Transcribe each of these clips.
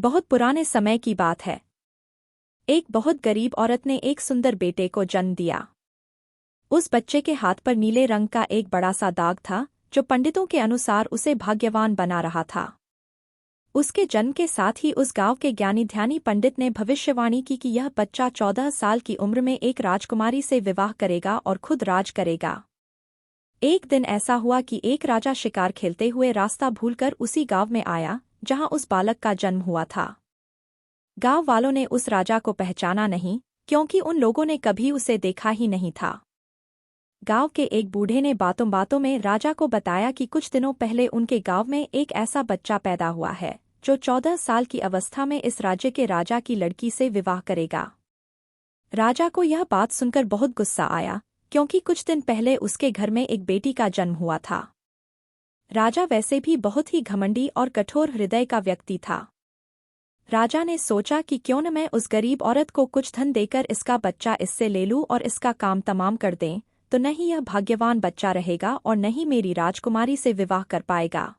बहुत पुराने समय की बात है। एक बहुत गरीब औरत ने एक सुंदर बेटे को जन्म दिया। उस बच्चे के हाथ पर नीले रंग का एक बड़ा सा दाग था, जो पंडितों के अनुसार उसे भाग्यवान बना रहा था। उसके जन्म के साथ ही उस गांव के ज्ञानी ध्यानी पंडित ने भविष्यवाणी की कि यह बच्चा 14 साल की उम्र में एक राजकुमारी से विवाह करेगा और खुद राज करेगा। एक दिन ऐसा हुआ कि एक राजा शिकार खेलते हुए रास्ता भूलकर उसी गांव में आया जहां उस बालक का जन्म हुआ था। गांव वालों ने उस राजा को पहचाना नहीं, क्योंकि उन लोगों ने कभी उसे देखा ही नहीं था। गांव के एक बूढ़े ने बातों बातों में राजा को बताया कि कुछ दिनों पहले उनके गांव में एक ऐसा बच्चा पैदा हुआ है जो 14 साल की अवस्था में इस राज्य के राजा की लड़की से विवाह करेगा। राजा को यह बात सुनकर बहुत गुस्सा आया, क्योंकि कुछ दिन पहले उसके घर में एक बेटी का जन्म हुआ था। राजा वैसे भी बहुत ही घमंडी और कठोर हृदय का व्यक्ति था। राजा ने सोचा कि क्यों न मैं उस गरीब औरत को कुछ धन देकर इसका बच्चा इससे ले लूं और इसका काम तमाम कर दें, तो न ही यह भाग्यवान बच्चा रहेगा और न ही मेरी राजकुमारी से विवाह कर पाएगा।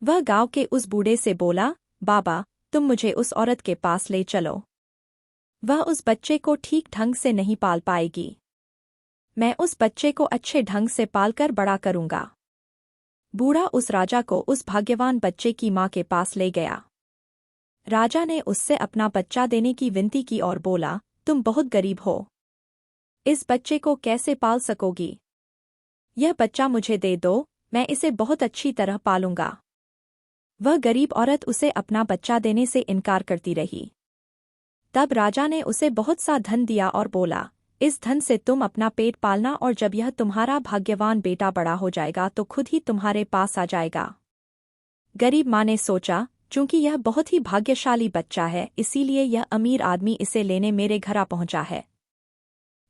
वह गांव के उस बूढ़े से बोला, बाबा, तुम मुझे उस औरत के पास ले चलो। वह उस बच्चे को ठीक ढंग से नहीं पाल पाएगी। मैं उस बच्चे को अच्छे ढंग से पालकर बड़ा करूंगा। बूढ़ा उस राजा को उस भाग्यवान बच्चे की मां के पास ले गया। राजा ने उससे अपना बच्चा देने की विनती की और बोला, तुम बहुत गरीब हो, इस बच्चे को कैसे पाल सकोगी? यह बच्चा मुझे दे दो, मैं इसे बहुत अच्छी तरह पालूंगा। वह गरीब औरत उसे अपना बच्चा देने से इनकार करती रही। तब राजा ने उसे बहुत सा धन दिया और बोला, इस धन से तुम अपना पेट पालना और जब यह तुम्हारा भाग्यवान बेटा बड़ा हो जाएगा तो खुद ही तुम्हारे पास आ जाएगा। गरीब माँ ने सोचा, चूंकि यह बहुत ही भाग्यशाली बच्चा है, इसीलिए यह अमीर आदमी इसे लेने मेरे घर आ पहुंचा है।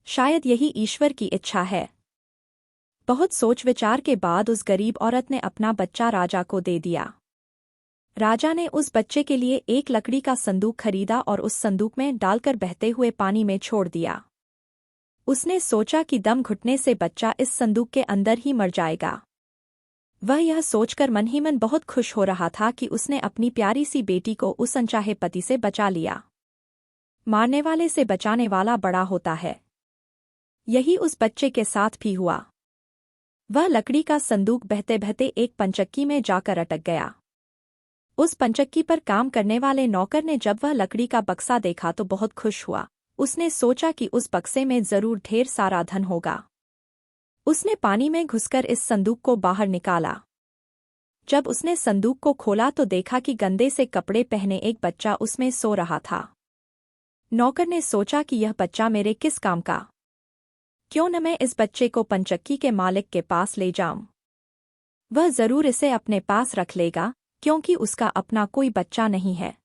शायद यही ईश्वर की इच्छा है। बहुत सोच विचार के बाद उस गरीब औरत ने अपना बच्चा राजा को दे दिया। राजा ने उस बच्चे के लिए एक लकड़ी का संदूक खरीदा और उस संदूक में डालकर बहते हुए पानी में छोड़ दिया। उसने सोचा कि दम घुटने से बच्चा इस संदूक के अंदर ही मर जाएगा। वह यह सोचकर मन ही मन बहुत खुश हो रहा था कि उसने अपनी प्यारी सी बेटी को उस अनचाहे पति से बचा लिया। मारने वाले से बचाने वाला बड़ा होता है। यही उस बच्चे के साथ भी हुआ। वह लकड़ी का संदूक बहते बहते एक पंचक्की में जाकर अटक गया। उस पंचक्की पर काम करने वाले नौकर ने जब वह लकड़ी का बक्सा देखा तो बहुत खुश हुआ। उसने सोचा कि उस बक्से में जरूर ढेर सारा धन होगा। उसने पानी में घुसकर इस संदूक को बाहर निकाला। जब उसने संदूक को खोला तो देखा कि गंदे से कपड़े पहने एक बच्चा उसमें सो रहा था। नौकर ने सोचा कि यह बच्चा मेरे किस काम का? क्यों न मैं इस बच्चे को पंचक्की के मालिक के पास ले जाऊं। वह जरूर इसे अपने पास रख लेगा, क्योंकि उसका अपना कोई बच्चा नहीं है।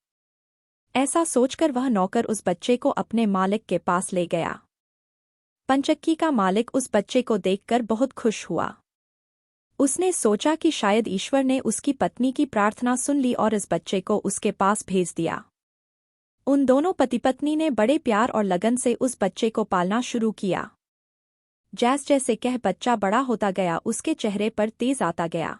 ऐसा सोचकर वह नौकर उस बच्चे को अपने मालिक के पास ले गया। पंचक्की का मालिक उस बच्चे को देखकर बहुत खुश हुआ। उसने सोचा कि शायद ईश्वर ने उसकी पत्नी की प्रार्थना सुन ली और इस बच्चे को उसके पास भेज दिया। उन दोनों पति पत्नी ने बड़े प्यार और लगन से उस बच्चे को पालना शुरू किया। जैसे जैसे कह बच्चा बड़ा होता गया, उसके चेहरे पर तेज आता गया।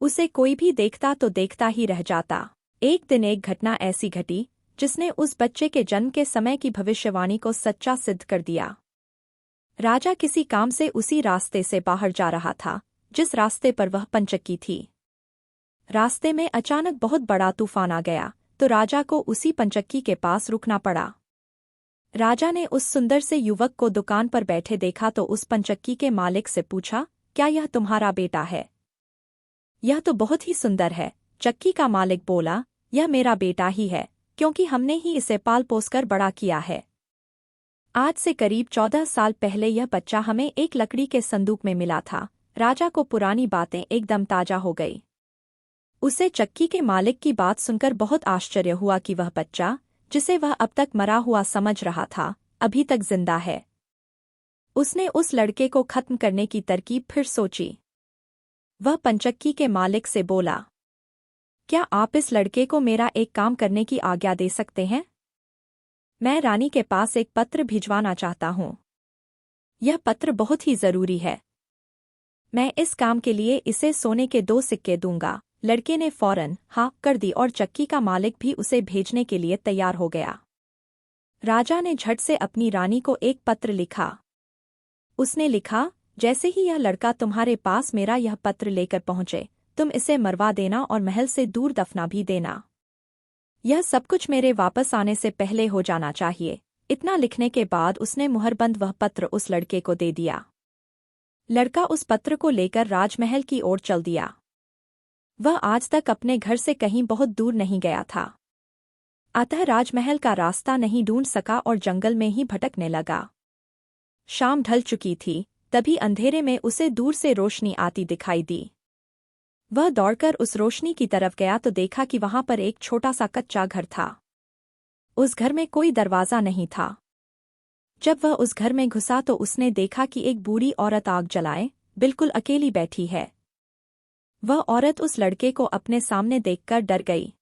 उसे कोई भी देखता तो देखता ही रह जाता। एक दिन एक घटना ऐसी घटी जिसने उस बच्चे के जन्म के समय की भविष्यवाणी को सच्चा सिद्ध कर दिया। राजा किसी काम से उसी रास्ते से बाहर जा रहा था जिस रास्ते पर वह पंचक्की थी। रास्ते में अचानक बहुत बड़ा तूफान आ गया तो राजा को उसी पंचक्की के पास रुकना पड़ा। राजा ने उस सुंदर से युवक को दुकान पर बैठे देखा तो उस पंचक्की के मालिक से पूछा, क्या यह तुम्हारा बेटा है? यह तो बहुत ही सुंदर है। चक्की का मालिक बोला, यह मेरा बेटा ही है, क्योंकि हमने ही इसे पाल पोस कर बड़ा किया है। आज से करीब 14 साल पहले यह बच्चा हमें एक लकड़ी के संदूक में मिला था। राजा को पुरानी बातें एकदम ताजा हो गई। उसे चक्की के मालिक की बात सुनकर बहुत आश्चर्य हुआ कि वह बच्चा, जिसे वह अब तक मरा हुआ समझ रहा था, अभी तक जिंदा है। उसने उस लड़के को खत्म करने की तरकीब फिर सोची। वह पंचक्की के मालिक से बोला, क्या आप इस लड़के को मेरा एक काम करने की आज्ञा दे सकते हैं? मैं रानी के पास एक पत्र भिजवाना चाहता हूँ। यह पत्र बहुत ही जरूरी है। मैं इस काम के लिए इसे सोने के 2 सिक्के दूंगा, लड़के ने फौरन हाँ कर दी और चक्की का मालिक भी उसे भेजने के लिए तैयार हो गया। राजा ने झट से अपनी रानी को एक पत्र लिखा। उसने लिखा, जैसे ही यह लड़का तुम्हारे पास मेरा यह पत्र लेकर पहुंचे, तुम इसे मरवा देना और महल से दूर दफना भी देना। यह सब कुछ मेरे वापस आने से पहले हो जाना चाहिए। इतना लिखने के बाद उसने मुहरबंद वह पत्र उस लड़के को दे दिया। लड़का उस पत्र को लेकर राजमहल की ओर चल दिया। वह आज तक अपने घर से कहीं बहुत दूर नहीं गया था, अतः राजमहल का रास्ता नहीं ढूंढ सका और जंगल में ही भटकने लगा। शाम ढल चुकी थी, तभी अंधेरे में उसे दूर से रोशनी आती दिखाई दी। वह दौड़कर उस रोशनी की तरफ गया तो देखा कि वहां पर एक छोटा सा कच्चा घर था। उस घर में कोई दरवाज़ा नहीं था। जब वह उस घर में घुसा तो उसने देखा कि एक बूढ़ी औरत आग जलाए बिल्कुल अकेली बैठी है। वह औरत उस लड़के को अपने सामने देखकर डर गई।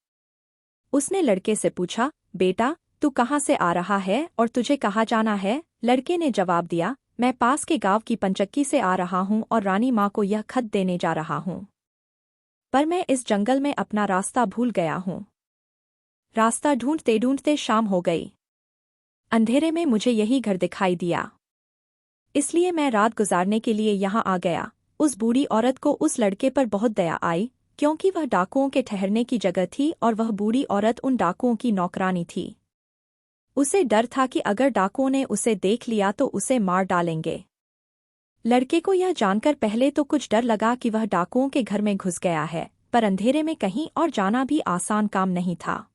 उसने लड़के से पूछा, बेटा, तू कहाँ से आ रहा है और तुझे कहाँ जाना है? लड़के ने जवाब दिया, मैं पास के गांव की पंचक्की से आ रहा हूँ और रानी माँ को यह खत देने जा रहा हूँ, पर मैं इस जंगल में अपना रास्ता भूल गया हूँ। रास्ता ढूंढते ढूंढते शाम हो गई। अंधेरे में मुझे यही घर दिखाई दिया, इसलिए मैं रात गुजारने के लिए यहाँ आ गया। उस बूढ़ी औरत को उस लड़के पर बहुत दया आई, क्योंकि वह डाकुओं के ठहरने की जगह थी और वह बूढ़ी औरत उन डाकुओं की नौकरानी थी। उसे डर था कि अगर डाकुओं ने उसे देख लिया तो उसे मार डालेंगे। लड़के को यह जानकर पहले तो कुछ डर लगा कि वह डाकुओं के घर में घुस गया है, पर अंधेरे में कहीं और जाना भी आसान काम नहीं था।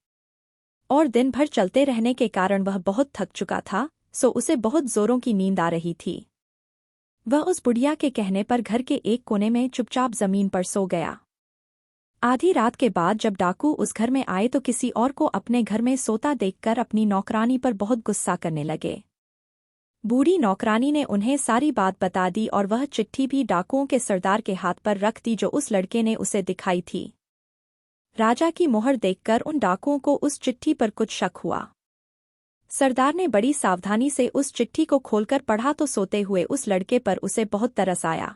और दिन भर चलते रहने के कारण वह बहुत थक चुका था, सो उसे बहुत जोरों की नींद आ रही थी। वह उस बुढ़िया के कहने पर घर के एक कोने में चुपचाप जमीन पर सो गया। आधी रात के बाद जब डाकू उस घर में आए तो किसी और को अपने घर में सोता देखकर अपनी नौकरानी पर बहुत गुस्सा करने लगे। बूढ़ी नौकरानी ने उन्हें सारी बात बता दी और वह चिट्ठी भी डाकुओं के सरदार के हाथ पर रख दी जो उस लड़के ने उसे दिखाई थी। राजा की मोहर देखकर उन डाकुओं को उस चिट्ठी पर कुछ शक हुआ। सरदार ने बड़ी सावधानी से उस चिट्ठी को खोलकर पढ़ा तो सोते हुए उस लड़के पर उसे बहुत तरस आया।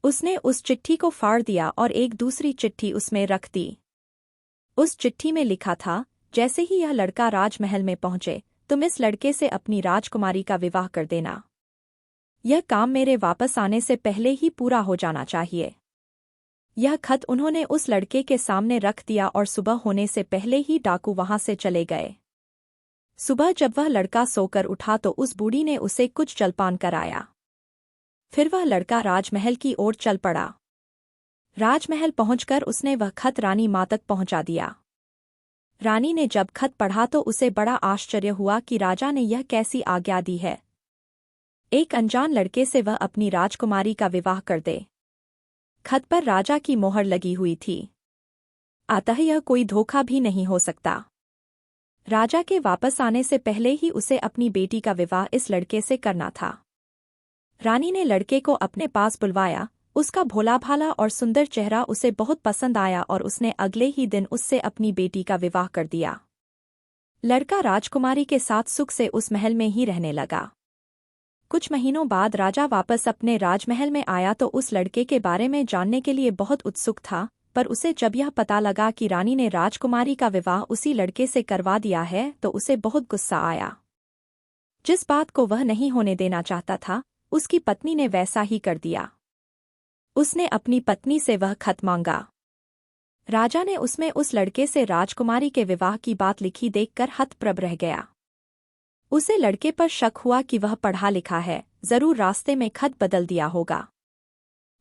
उसने उस चिट्ठी को फाड़ दिया और एक दूसरी चिट्ठी उसमें रख दी। उस चिट्ठी में लिखा था, जैसे ही यह लड़का राजमहल में पहुंचे, तुम इस लड़के से अपनी राजकुमारी का विवाह कर देना। यह काम मेरे वापस आने से पहले ही पूरा हो जाना चाहिए। यह खत उन्होंने उस लड़के के सामने रख दिया और सुबह होने से पहले ही डाकू वहां से चले गए। सुबह जब वह लड़का सोकर उठा तो उस बूढ़ी ने उसे कुछ जलपान कराया। फिर वह लड़का राजमहल की ओर चल पड़ा। राजमहल पहुंचकर उसने वह खत रानी माँ तक पहुंचा दिया। रानी ने जब खत पढ़ा तो उसे बड़ा आश्चर्य हुआ कि राजा ने यह कैसी आज्ञा दी है। एक अनजान लड़के से वह अपनी राजकुमारी का विवाह कर दे। खत पर राजा की मोहर लगी हुई थी, अतः यह कोई धोखा भी नहीं हो सकता। राजा के वापस आने से पहले ही उसे अपनी बेटी का विवाह इस लड़के से करना था। रानी ने लड़के को अपने पास बुलवाया। उसका भोला भाला और सुंदर चेहरा उसे बहुत पसंद आया और उसने अगले ही दिन उससे अपनी बेटी का विवाह कर दिया। लड़का राजकुमारी के साथ सुख से उस महल में ही रहने लगा। कुछ महीनों बाद राजा वापस अपने राजमहल में आया तो उस लड़के के बारे में जानने के लिए बहुत उत्सुक था, पर उसे जब यह पता लगा कि रानी ने राजकुमारी का विवाह उसी लड़के से करवा दिया है तो उसे बहुत गुस्सा आया। जिस बात को वह नहीं होने देना चाहता था, उसकी पत्नी ने वैसा ही कर दिया। उसने अपनी पत्नी से वह खत मांगा। राजा ने उसमें उस लड़के से राजकुमारी के विवाह की बात लिखी देखकर हतप्रभ रह गया। उसे लड़के पर शक हुआ कि वह पढ़ा लिखा है, जरूर रास्ते में खत बदल दिया होगा।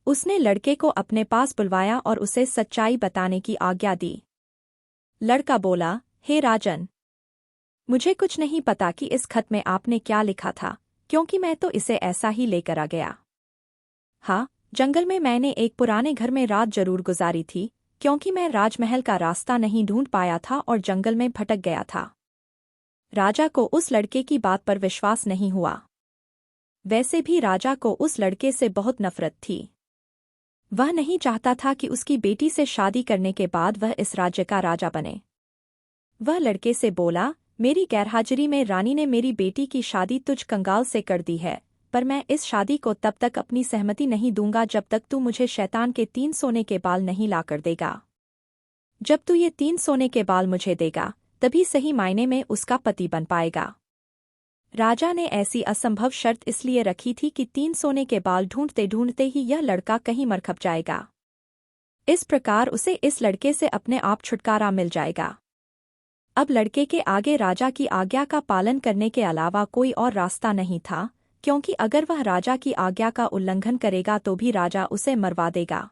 उसने लड़के को अपने पास बुलवाया और उसे सच्चाई बताने की आज्ञा दी। लड़का बोला, हे राजन, मुझे कुछ नहीं पता कि इस खत में आपने क्या लिखा था, क्योंकि मैं तो इसे ऐसा ही लेकर आ गया। हाँ, जंगल में मैंने एक पुराने घर में रात जरूर गुजारी थी, क्योंकि मैं राजमहल का रास्ता नहीं ढूंढ पाया था और जंगल में भटक गया था। राजा को उस लड़के की बात पर विश्वास नहीं हुआ। वैसे भी राजा को उस लड़के से बहुत नफरत थी। वह नहीं चाहता था कि उसकी बेटी से शादी करने के बाद वह इस राज्य का राजा बने। वह लड़के से बोला, मेरी गैरहाजिरी में रानी ने मेरी बेटी की शादी तुझ कंगाल से कर दी है, पर मैं इस शादी को तब तक अपनी सहमति नहीं दूंगा जब तक तू मुझे शैतान के 3 सोने के बाल नहीं लाकर देगा। जब तू ये 3 सोने के बाल मुझे देगा तभी सही मायने में उसका पति बन पाएगा। राजा ने ऐसी असंभव शर्त इसलिए रखी थी कि 3 सोने के बाल ढूंढते ढूंढते ही यह लड़का कहीं मर खप जाएगा। इस प्रकार उसे इस लड़के से अपने आप छुटकारा मिल जाएगा। अब लड़के के आगे राजा की आज्ञा का पालन करने के अलावा कोई और रास्ता नहीं था, क्योंकि अगर वह राजा की आज्ञा का उल्लंघन करेगा तो भी राजा उसे मरवा देगा।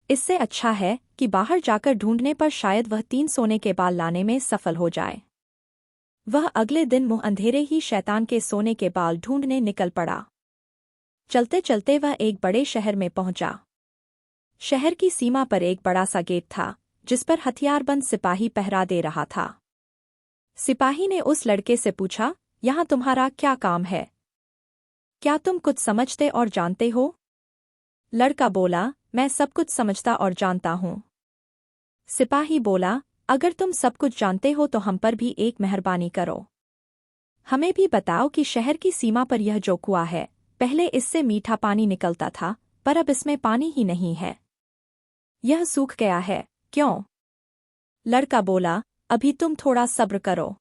इससे अच्छा है कि बाहर जाकर ढूंढने पर शायद वह 3 सोने के बाल लाने में सफल हो जाए। वह अगले दिन मुंह अंधेरे ही शैतान के सोने के बाल ढूंढने निकल पड़ा। चलते चलते वह एक बड़े शहर में पहुंचा। शहर की सीमा पर एक बड़ा सा गेट था, जिस पर हथियारबंद सिपाही पहरा दे रहा था। सिपाही ने उस लड़के से पूछा, यहाँ तुम्हारा क्या काम है? क्या तुम कुछ समझते और जानते हो? लड़का बोला, मैं सब कुछ समझता और जानता हूँ। सिपाही बोला, अगर तुम सब कुछ जानते हो तो हम पर भी एक मेहरबानी करो। हमें भी बताओ कि शहर की सीमा पर यह जो कुआं है, पहले इससे मीठा पानी निकलता था, पर अब इसमें पानी ही नहीं है। यह सूख गया है, क्यों? लड़का बोला, अभी तुम थोड़ा सब्र करो।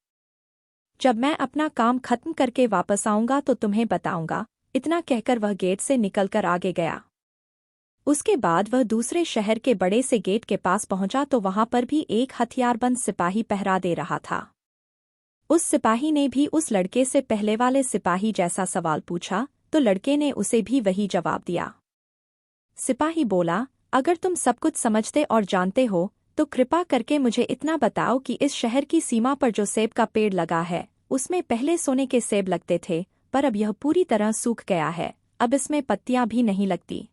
जब मैं अपना काम खत्म करके वापस आऊंगा तो तुम्हें बताऊंगा। इतना कहकर वह गेट से निकलकर आगे गया। उसके बाद वह दूसरे शहर के बड़े से गेट के पास पहुंचा तो वहां पर भी एक हथियारबंद सिपाही पहरा दे रहा था। उस सिपाही ने भी उस लड़के से पहले वाले सिपाही जैसा सवाल पूछा तो लड़के ने उसे भी वही जवाब दिया। सिपाही बोला, अगर तुम सब कुछ समझते और जानते हो तो कृपा करके मुझे इतना बताओ कि इस शहर की सीमा पर जो सेब का पेड़ लगा है उसमें पहले सोने के सेब लगते थे, पर अब यह पूरी तरह सूख गया है। अब इसमें पत्तियां भी नहीं लगती।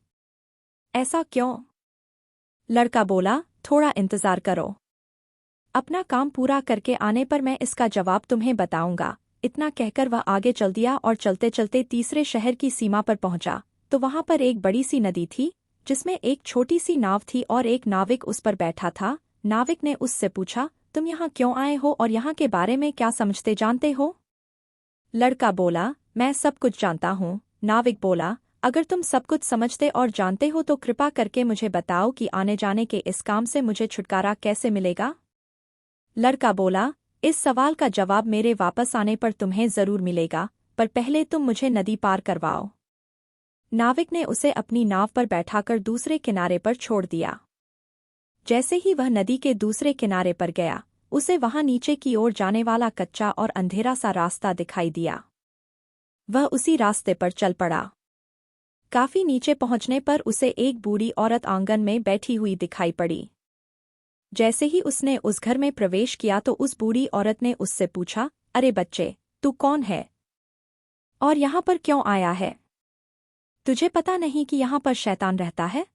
ऐसा क्यों? लड़का बोला, थोड़ा इंतजार करो। अपना काम पूरा करके आने पर मैं इसका जवाब तुम्हें बताऊंगा। इतना कहकर वह आगे चल दिया और चलते चलते तीसरे शहर की सीमा पर पहुंचा तो वहां पर एक बड़ी सी नदी थी, जिसमें एक छोटी सी नाव थी और एक नाविक उस पर बैठा था। नाविक ने उससे पूछा, तुम यहाँ क्यों आए हो और यहाँ के बारे में क्या समझते जानते हो? लड़का बोला, मैं सब कुछ जानता हूँ। नाविक बोला, अगर तुम सब कुछ समझते और जानते हो तो कृपा करके मुझे बताओ कि आने जाने के इस काम से मुझे छुटकारा कैसे मिलेगा? लड़का बोला, इस सवाल का जवाब मेरे वापस आने पर तुम्हें जरूर मिलेगा, पर पहले तुम मुझे नदी पार करवाओ। नाविक ने उसे अपनी नाव पर बैठाकर दूसरे किनारे पर छोड़ दिया। जैसे ही वह नदी के दूसरे किनारे पर गया, उसे वहां नीचे की ओर जाने वाला कच्चा और अंधेरा सा रास्ता दिखाई दिया। वह उसी रास्ते पर चल पड़ा। काफी नीचे पहुंचने पर उसे एक बूढ़ी औरत आंगन में बैठी हुई दिखाई पड़ी। जैसे ही उसने उस घर में प्रवेश किया तो उस बूढ़ी औरत ने उससे पूछा, अरे बच्चे, तू कौन है और यहाँ पर क्यों आया है? तुझे पता नहीं कि यहाँ पर शैतान रहता है?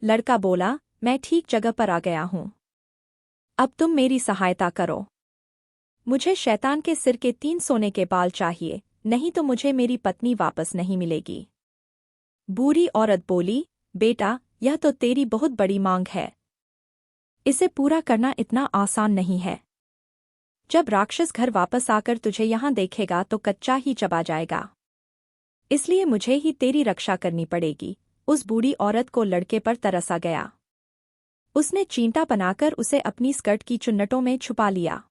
लड़का बोला, मैं ठीक जगह पर आ गया हूँ। अब तुम मेरी सहायता करो। मुझे शैतान के सिर के 3 सोने के बाल चाहिए, नहीं तो मुझे मेरी पत्नी वापस नहीं मिलेगी। बूढ़ी औरत बोली, बेटा, यह तो तेरी बहुत बड़ी मांग है। इसे पूरा करना इतना आसान नहीं है। जब राक्षस घर वापस आकर तुझे यहाँ देखेगा तो कच्चा ही चबा जाएगा। इसलिए मुझे ही तेरी रक्षा करनी पड़ेगी। उस बूढ़ी औरत को लड़के पर तरस आ गया। उसने चींटा बनाकर उसे अपनी स्कर्ट की चुन्नटों में छुपा लिया।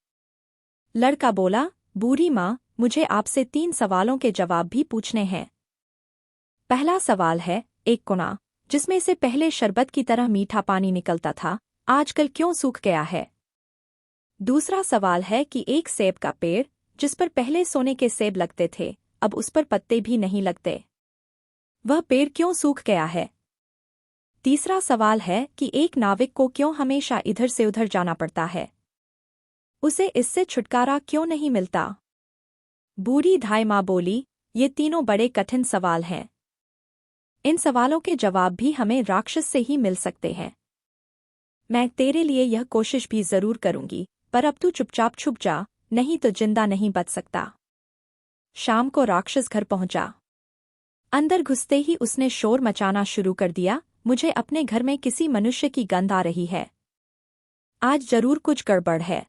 लड़का बोला, बूढ़ी माँ, मुझे आपसे 3 सवालों के जवाब भी पूछने हैं। पहला सवाल है, एक कुआं जिसमें से पहले शरबत की तरह मीठा पानी निकलता था, आजकल क्यों सूख गया है? दूसरा सवाल है कि एक सेब का पेड़ जिस पर पहले सोने के सेब लगते थे, अब उस पर पत्ते भी नहीं लगते, वह पेड़ क्यों सूख गया है? तीसरा सवाल है कि एक नाविक को क्यों हमेशा इधर से उधर जाना पड़ता है, उसे इससे छुटकारा क्यों नहीं मिलता? बूढ़ी धाई माँ बोली, ये तीनों बड़े कठिन सवाल हैं। इन सवालों के जवाब भी हमें राक्षस से ही मिल सकते हैं। मैं तेरे लिए यह कोशिश भी जरूर करूंगी, पर अब तू चुपचाप छुप जा, नहीं तो जिंदा नहीं बच सकता। शाम को राक्षस घर पहुंचा। अंदर घुसते ही उसने शोर मचाना शुरू कर दिया, मुझे अपने घर में किसी मनुष्य की गंध आ रही है। आज जरूर कुछ गड़बड़ है।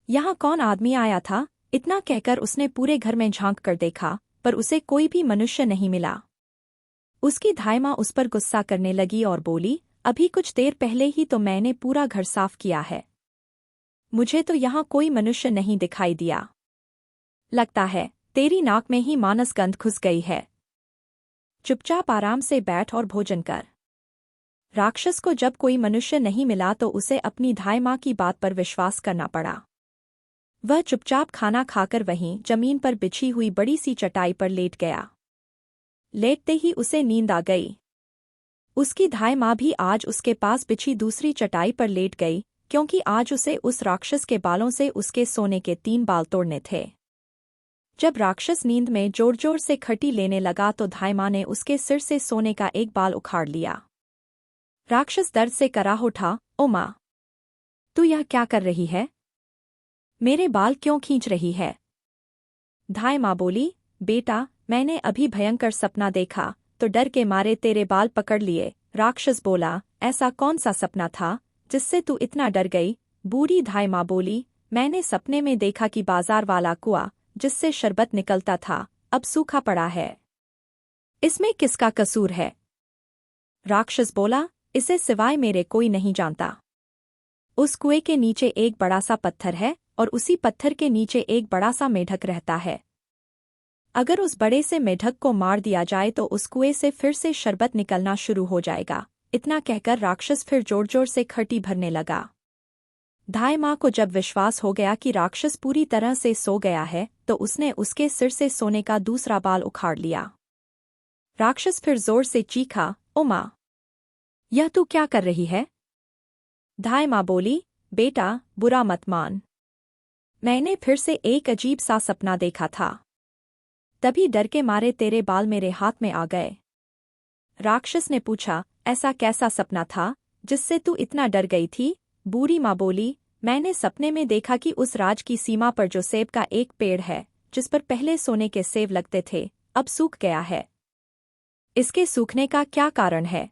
यहाँ कौन आदमी आया था? इतना कहकर उसने पूरे घर में झांक कर देखा, पर उसे कोई भी मनुष्य नहीं मिला। उसकी धाई माँ उस पर गुस्सा करने लगी और बोली, अभी कुछ देर पहले ही तो मैंने पूरा घर साफ किया है, मुझे तो यहाँ कोई मनुष्य नहीं दिखाई दिया। लगता है तेरी नाक में ही मानस गंध घुस गई है। चुपचाप आराम से बैठ और भोजन कर। राक्षस को जब कोई मनुष्य नहीं मिला तो उसे अपनी धाई माँ की बात पर विश्वास करना पड़ा। वह चुपचाप खाना खाकर वहीं जमीन पर बिछी हुई बड़ी सी चटाई पर लेट गया। लेटते ही उसे नींद आ गई। उसकी धाई माँ भी आज उसके पास बिछी दूसरी चटाई पर लेट गई, क्योंकि आज उसे उस राक्षस के बालों से उसके सोने के 3 बाल तोड़ने थे। जब राक्षस नींद में जोर जोर से खटी लेने लगा तो धाई माँ ने उसके सिर से सोने का एक बाल उखाड़ लिया। राक्षस दर्द से कराह उठा, ओ माँ, तू यह क्या कर रही है? मेरे बाल क्यों खींच रही है? धाई माँ बोली, बेटा, मैंने अभी भयंकर सपना देखा तो डर के मारे तेरे बाल पकड़ लिए। राक्षस बोला, ऐसा कौन सा सपना था जिससे तू इतना डर गई? बूढ़ी धाई माँ बोली, मैंने सपने में देखा कि बाजार वाला कुआं जिससे शरबत निकलता था अब सूखा पड़ा है। इसमें किसका कसूर है? राक्षस बोला, इसे सिवाय मेरे कोई नहीं जानता। उस कुएं के नीचे एक बड़ा सा पत्थर है और उसी पत्थर के नीचे एक बड़ा सा मेढक रहता है। अगर उस बड़े से मेढक को मार दिया जाए तो उस कुएं से फिर से शरबत निकलना शुरू हो जाएगा। इतना कहकर राक्षस फिर जोर जोर से खटी भरने लगा। धाई माँ को जब विश्वास हो गया कि राक्षस पूरी तरह से सो गया है तो उसने उसके सिर से सोने का दूसरा बाल उखाड़ लिया। राक्षस फिर जोर से चीखा, ओ माँ, यह तू क्या कर रही है? धाई माँ बोली, बेटा, बुरा मत मान, मैंने फिर से एक अजीब सा सपना देखा था, तभी डर के मारे तेरे बाल मेरे हाथ में आ गए। राक्षस ने पूछा, ऐसा कैसा सपना था जिससे तू इतना डर गई थी? बूढ़ी माँ बोली, मैंने सपने में देखा कि उस राज की सीमा पर जो सेब का एक पेड़ है जिस पर पहले सोने के सेब लगते थे अब सूख गया है। इसके सूखने का क्या कारण है?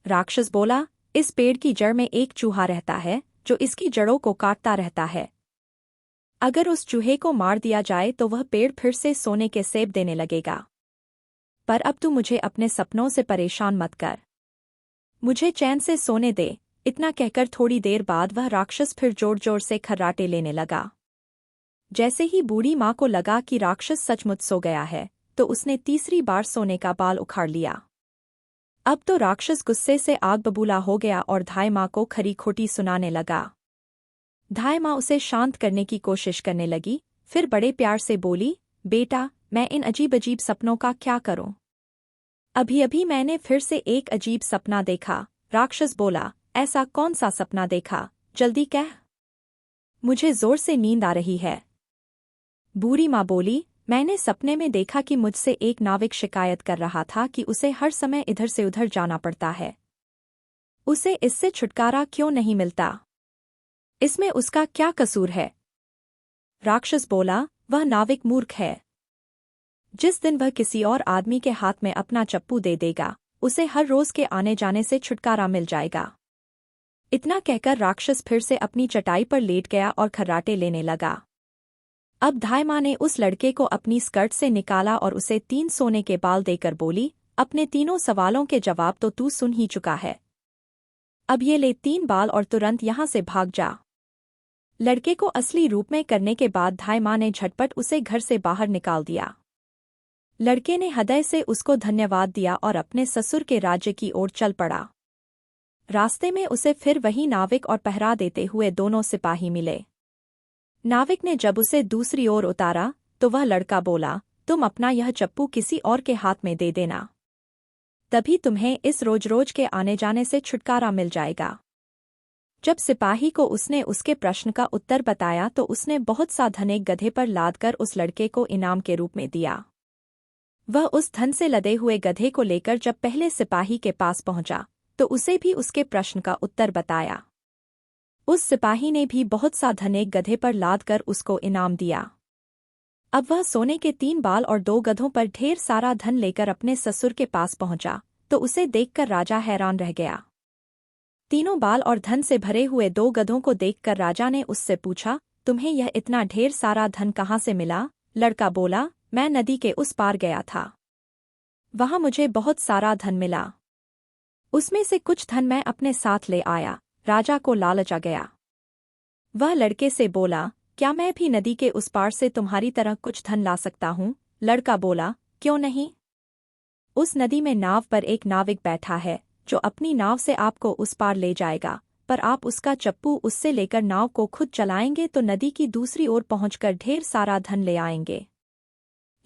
राक्षस बोला, इस पेड़ की जड़ में एक चूहा रहता है जो इसकी जड़ों को काटता रहता है। अगर उस चूहे को मार दिया जाए तो वह पेड़ फिर से सोने के सेब देने लगेगा। पर अब तू मुझे अपने सपनों से परेशान मत कर, मुझे चैन से सोने दे। इतना कहकर थोड़ी देर बाद वह राक्षस फिर जोर जोर से खर्राटे लेने लगा। जैसे ही बूढ़ी माँ को लगा कि राक्षस सचमुच सो गया है तो उसने तीसरी बार सोने का बाल उखाड़ लिया। अब तो राक्षस गुस्से से आग बबूला हो गया और धाई माँ को खरी खोटी सुनाने लगा। धाई माँ उसे शांत करने की कोशिश करने लगी, फिर बड़े प्यार से बोली, बेटा, मैं इन अजीब अजीब सपनों का क्या करूं? अभी अभी मैंने फिर से एक अजीब सपना देखा। राक्षस बोला, ऐसा कौन सा सपना देखा? जल्दी कह, मुझे जोर से नींद आ रही है। बूढ़ी माँ बोली, मैंने सपने में देखा कि मुझसे एक नाविक शिकायत कर रहा था कि उसे हर समय इधर से उधर जाना पड़ता है। उसे इससे छुटकारा क्यों नहीं मिलता? इसमें उसका क्या कसूर है? राक्षस बोला, वह नाविक मूर्ख है। जिस दिन वह किसी और आदमी के हाथ में अपना चप्पू दे देगा उसे हर रोज के आने जाने से छुटकारा मिल जाएगा। इतना कहकर राक्षस फिर से अपनी चटाई पर लेट गया और खर्राटे लेने लगा। अब धाई माँ ने उस लड़के को अपनी स्कर्ट से निकाला और उसे 3 सोने के बाल देकर बोली, अपने तीनों सवालों के जवाब तो तू सुन ही चुका है, अब ये ले 3 बाल और तुरंत यहाँ से भाग जा। लड़के को असली रूप में करने के बाद धाई माँ ने झटपट उसे घर से बाहर निकाल दिया। लड़के ने हृदय से उसको धन्यवाद दिया और अपने ससुर के राज्य की ओर चल पड़ा। रास्ते में उसे फिर वही नाविक और पहरा देते हुए दोनों सिपाही मिले। नाविक ने जब उसे दूसरी ओर उतारा तो वह लड़का बोला, तुम अपना यह चप्पू किसी और के हाथ में दे देना, तभी तुम्हें इस रोज रोज के आने जाने से छुटकारा मिल जाएगा। जब सिपाही को उसने उसके प्रश्न का उत्तर बताया तो उसने बहुत सा धन एक गधे पर लादकर उस लड़के को इनाम के रूप में दिया। वह उस धन से लदे हुए गधे को लेकर जब पहले सिपाही के पास पहुंचा तो उसे भी उसके प्रश्न का उत्तर बताया। उस सिपाही ने भी बहुत सा धन एक गधे पर लादकर उसको इनाम दिया। अब वह सोने के 3 बाल और 2 गधों पर ढेर सारा धन लेकर अपने ससुर के पास पहुंचा तो उसे देखकर राजा हैरान रह गया। तीनों बाल और धन से भरे हुए 2 गधों को देखकर राजा ने उससे पूछा, तुम्हें यह इतना ढेर सारा धन कहाँ से मिला? लड़का बोला, मैं नदी के उस पार गया था। वहाँ मुझे बहुत सारा धन मिला। उसमें से कुछ धन मैं अपने साथ ले आया। राजा को लालच आ गया। वह लड़के से बोला, क्या मैं भी नदी के उस पार से तुम्हारी तरह कुछ धन ला सकता हूँ? लड़का बोला, क्यों नहीं? उस नदी में नाव पर एक नाविक बैठा है, जो अपनी नाव से आपको उस पार ले जाएगा, पर आप उसका चप्पू उससे लेकर नाव को खुद चलाएंगे तो नदी की दूसरी ओर पहुंचकर ढेर सारा धन ले आएंगे।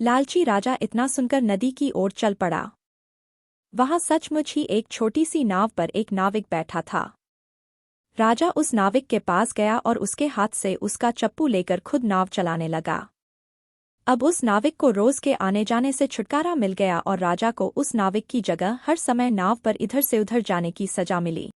लालची राजा इतना सुनकर नदी की ओर चल पड़ा। वहां सचमुच ही एक छोटी सी नाव पर एक नाविक बैठा था। राजा उस नाविक के पास गया और उसके हाथ से उसका चप्पू लेकर खुद नाव चलाने लगा। अब उस नाविक को रोज के आने जाने से छुटकारा मिल गया और राजा को उस नाविक की जगह हर समय नाव पर इधर से उधर जाने की सजा मिली।